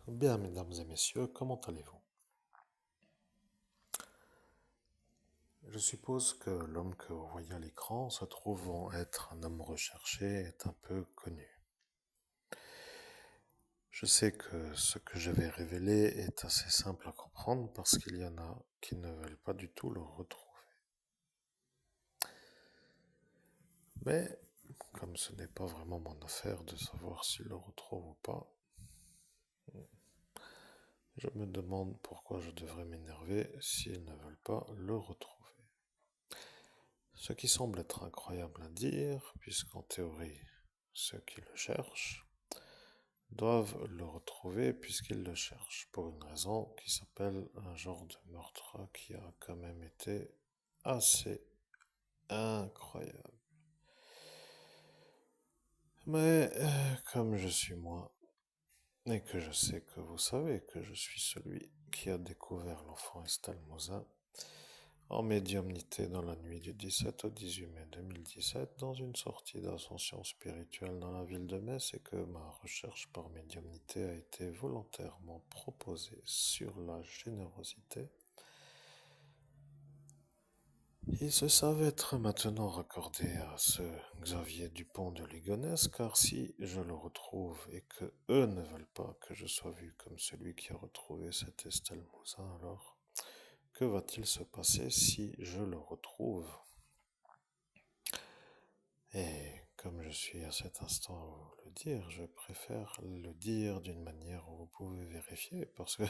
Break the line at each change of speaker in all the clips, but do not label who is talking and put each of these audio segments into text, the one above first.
Bien, mesdames et messieurs, comment allez-vous? Je suppose que l'homme que vous voyez à l'écran, se trouvant être un homme recherché, est un peu connu. Je sais que ce que je vais révéler est assez simple à comprendre parce qu'il y en a qui ne veulent pas du tout le retrouver. Mais comme ce n'est pas vraiment mon affaire de savoir s'ils le retrouvent ou pas, je me demande pourquoi je devrais m'énerver s'ils ne veulent pas le retrouver. Ce qui semble être incroyable à dire, puisqu'en théorie, ceux qui le cherchent doivent le retrouver puisqu'ils le cherchent, pour une raison qui s'appelle un genre de meurtre qui a quand même été assez incroyable. Mais comme je suis moi, et que je sais que vous savez que je suis celui qui a découvert l'enfant Estelle Mosin, en médiumnité dans la nuit du 17 au 18 mai 2017, dans une sortie d'ascension spirituelle dans la ville de Metz, et que ma recherche par médiumnité a été volontairement proposée sur la générosité. Il se savait être maintenant raccordé à ce Xavier Dupont de Ligonnès, car si je le retrouve et que eux ne veulent pas que je sois vu comme celui qui a retrouvé cette Estelle Mouzin, alors que va-t-il se passer si je le retrouve? Et comme je suis à cet instant à vous le dire, je préfère le dire d'une manière où vous pouvez vérifier, parce que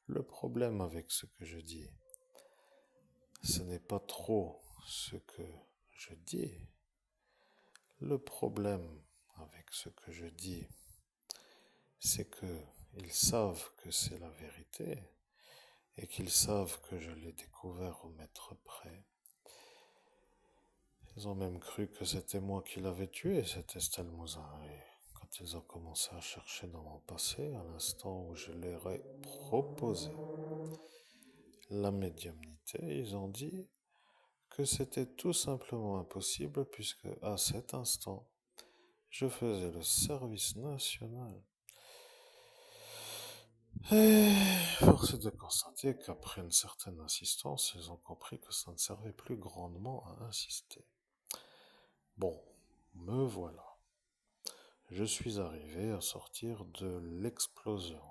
le problème avec ce que je dis, ce n'est pas trop ce que je dis. Le problème avec ce que je dis, c'est que ils savent que c'est la vérité et qu'ils savent que je l'ai découvert au mètre près. Ils ont même cru que c'était moi qui l'avais tué, cet Estelle Mouzin. Et quand ils ont commencé à chercher dans mon passé, à l'instant où je leur ai proposé la médiumnité, ils ont dit que c'était tout simplement impossible puisque à cet instant, je faisais le service national. Et force est de constater qu'après une certaine insistance, ils ont compris que ça ne servait plus grandement à insister. Bon, me voilà. Je suis arrivé à sortir de l'explosion.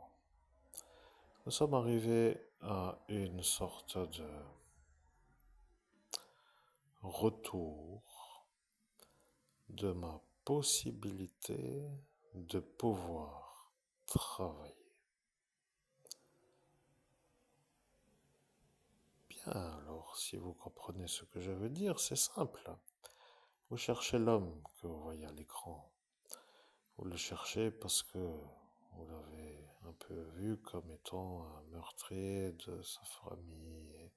Nous sommes arrivés à une sorte de retour de ma possibilité de pouvoir travailler. Bien, alors si vous comprenez ce que je veux dire, c'est simple. Vous cherchez l'homme que vous voyez à l'écran. Vous le cherchez parce que vous l'avez un peu vu comme étant un meurtrier de sa famille. Et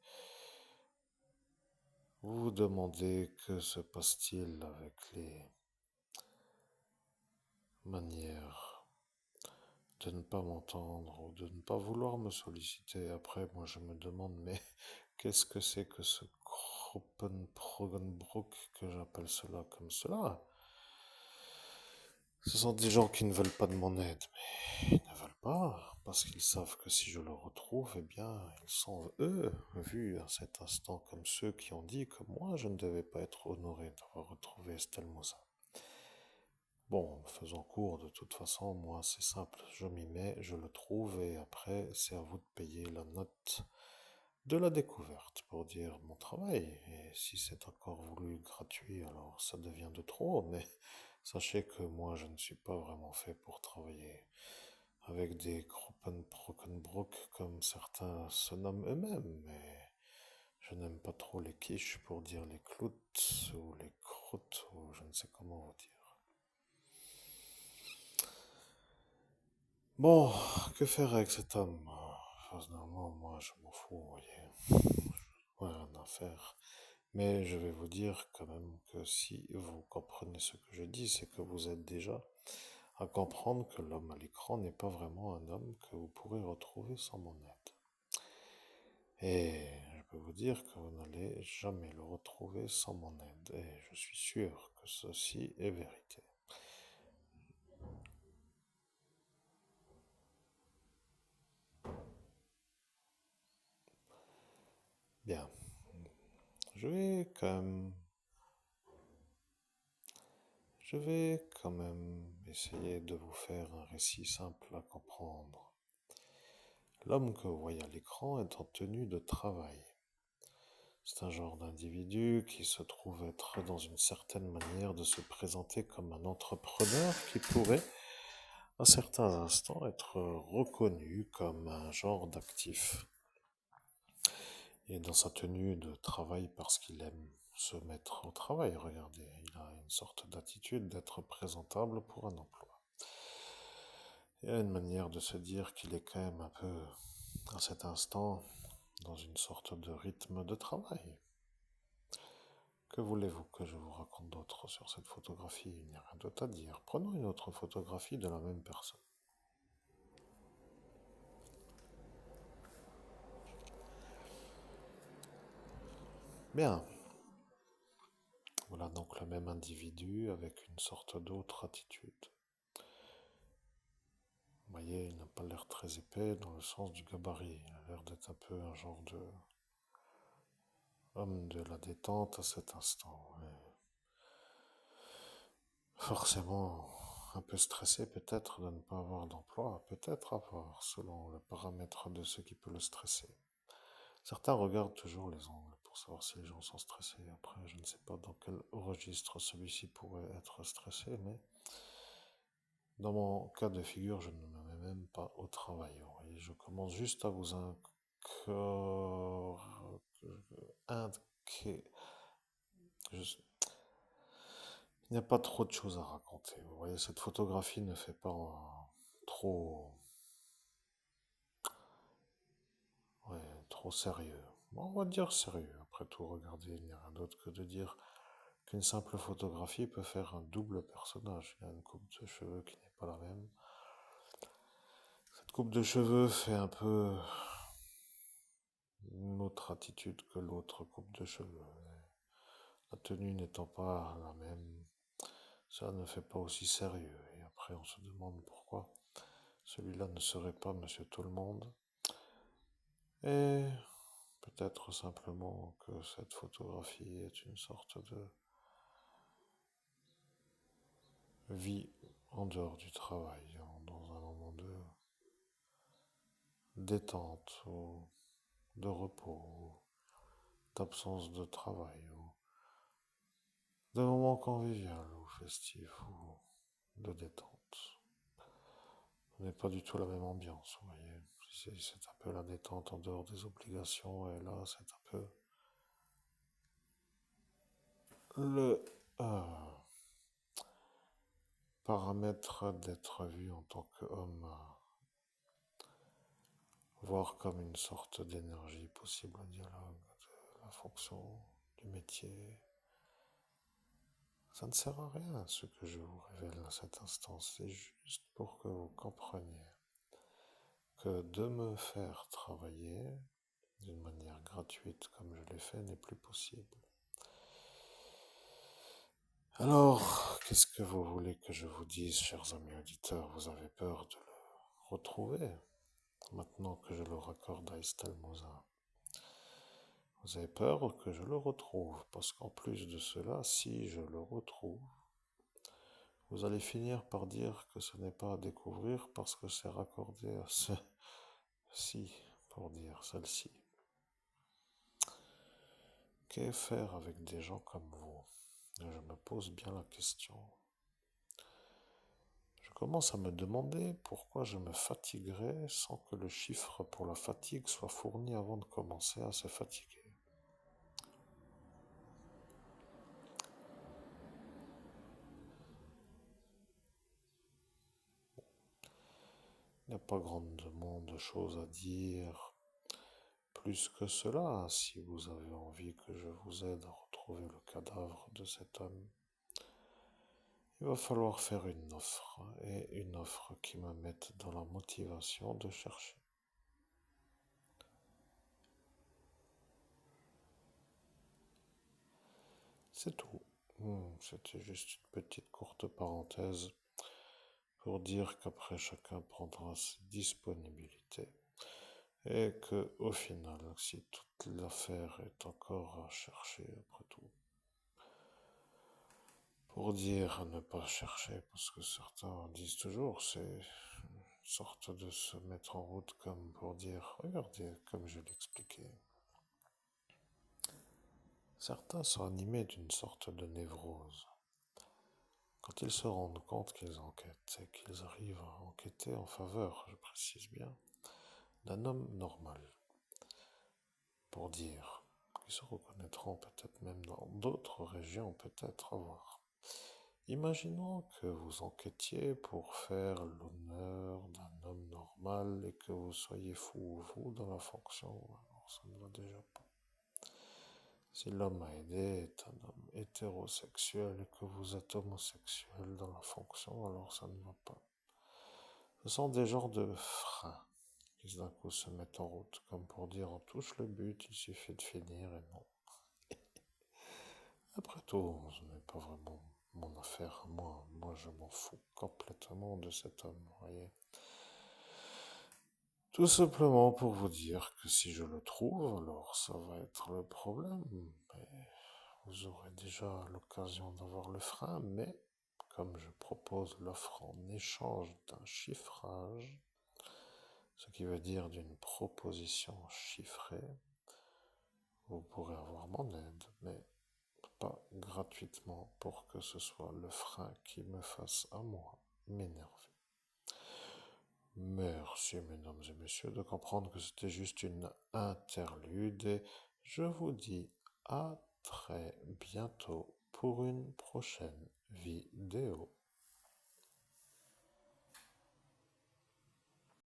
vous vous demandez que se passe-t-il avec les manières de ne pas m'entendre ou de ne pas vouloir me solliciter. Après, moi je me demande, mais qu'est-ce que c'est que ce Kroppenbrook que j'appelle cela comme cela? Ce sont des gens qui ne veulent pas de mon aide, mais ils ne veulent pas, parce qu'ils savent que si je le retrouve, eh bien, ils sont, eux, vus à cet instant comme ceux qui ont dit que moi, je ne devais pas être honoré d'avoir retrouvé Estelle Mouzin. Bon, faisons court, de toute façon, moi, c'est simple, je m'y mets, je le trouve, et après, c'est à vous de payer la note de la découverte pour dire mon travail. Et si c'est encore voulu gratuit, alors ça devient de trop, mais sachez que moi, je ne suis pas vraiment fait pour travailler avec des Kroppenbrook comme certains se nomment eux-mêmes, mais je n'aime pas trop les quiches pour dire les cloutes ou les croûtes ou je ne sais comment vous dire. Bon, que faire avec cet homme? Finalement, moi, je m'en fous, vous voyez. Rien à faire. Mais je vais vous dire quand même que si vous comprenez ce que je dis, c'est que vous êtes déjà à comprendre que l'homme à l'écran n'est pas vraiment un homme que vous pourrez retrouver sans mon aide. Et je peux vous dire que vous n'allez jamais le retrouver sans mon aide. Et je suis sûr que ceci est vérité. Bien, je vais quand même, je vais quand même essayer de vous faire un récit simple à comprendre. L'homme que vous voyez à l'écran est en tenue de travail. C'est un genre d'individu qui se trouve être dans une certaine manière de se présenter comme un entrepreneur qui pourrait, à certains instants, être reconnu comme un genre d'actif. Et dans sa tenue de travail parce qu'il aime se mettre au travail, regardez, il a une sorte d'attitude d'être présentable pour un emploi. Il y a une manière de se dire qu'il est quand même un peu, à cet instant, dans une sorte de rythme de travail. Que voulez-vous que je vous raconte d'autre sur cette photographie? Il n'y a rien d'autre à dire. Prenons une autre photographie de la même personne. Bien. Voilà donc le même individu avec une sorte d'autre attitude. Vous voyez, il n'a pas l'air très épais dans le sens du gabarit. Il a l'air d'être un peu un genre de homme de la détente à cet instant. Et forcément, un peu stressé peut-être de ne pas avoir d'emploi, peut-être avoir, selon le paramètre de ce qui peut le stresser. Certains regardent toujours les angles pour savoir si les gens sont stressés. Après, je ne sais pas dans quel registre celui-ci pourrait être stressé, mais dans mon cas de figure, je ne me mets même pas au travail. Vous voyez, je commence juste à vous indiquer. Il n'y a pas trop de choses à raconter. Vous voyez, cette photographie ne fait pas trop, trop sérieux. Bon, on va dire sérieux. Après tout, regardez, il n'y a rien d'autre que de dire qu'une simple photographie peut faire un double personnage. Il y a une coupe de cheveux qui n'est pas la même. Cette coupe de cheveux fait un peu une autre attitude que l'autre coupe de cheveux. La tenue n'étant pas la même, ça ne fait pas aussi sérieux. Et après, on se demande pourquoi celui-là ne serait pas Monsieur Tout-le-Monde. Et peut-être simplement que cette photographie est une sorte de vie en dehors du travail, dans un moment de détente ou de repos, ou d'absence de travail, ou de moments convivial ou festif ou de détente. Ce n'est pas du tout la même ambiance, vous voyez. C'est un peu la détente en dehors des obligations, et là, c'est un peu le paramètre d'être vu en tant qu'homme, voire comme une sorte d'énergie possible au dialogue, de la fonction, du métier. Ça ne sert à rien ce que je vous révèle à cet instant, c'est juste pour que vous compreniez que de me faire travailler d'une manière gratuite comme je l'ai fait n'est plus possible. Alors, qu'est-ce que vous voulez que je vous dise, chers amis auditeurs? Vous avez peur de le retrouver maintenant que je le raccorde à Estelle Mosin? Vous avez peur que je le retrouve, parce qu'en plus de cela, si je le retrouve, vous allez finir par dire que ce n'est pas à découvrir parce que c'est raccordé à ci, pour dire celle-ci. Que faire avec des gens comme vous? Je me pose bien la question. Je commence à me demander pourquoi je me fatiguerais sans que le chiffre pour la fatigue soit fourni avant de commencer à se fatiguer. Il n'y a pas grandement de choses à dire plus que cela. Si vous avez envie que je vous aide à retrouver le cadavre de cet homme, il va falloir faire une offre, et une offre qui me mette dans la motivation de chercher. C'est tout. C'était juste une petite courte parenthèse pour dire qu'après chacun prendra ses disponibilités. Et que, au final, si toute l'affaire est encore à chercher après tout, pour dire ne pas chercher, parce que certains disent toujours, c'est une sorte de se mettre en route comme pour dire, regardez, comme je l'expliquais. Certains sont animés d'une sorte de névrose. Quand ils se rendent compte qu'ils enquêtent et qu'ils arrivent à enquêter en faveur, je précise bien, d'un homme normal, pour dire qu'ils se reconnaîtront peut-être même dans d'autres régions, peut-être à voir. Imaginons que vous enquêtiez pour faire l'honneur d'un homme normal et que vous soyez fou, vous, dans la fonction, alors ça ne va déjà pas. Si l'homme à aider est un homme hétérosexuel et que vous êtes homosexuel dans la fonction, alors ça ne va pas. Ce sont des genres de freins qui d'un coup se mettent en route, comme pour dire on touche le but, il suffit de finir et non. Après tout, ce n'est pas vraiment mon affaire, moi. Moi, je m'en fous complètement de cet homme, vous voyez. Tout simplement pour vous dire que si je le trouve, alors ça va être le problème. Mais vous aurez déjà l'occasion d'avoir le frein, mais comme je propose l'offre en échange d'un chiffrage, ce qui veut dire d'une proposition chiffrée, vous pourrez avoir mon aide, mais pas gratuitement pour que ce soit le frein qui me fasse à moi m'énerver. Merci, mesdames et messieurs, de comprendre que c'était juste une interlude et je vous dis à très bientôt pour une prochaine vidéo.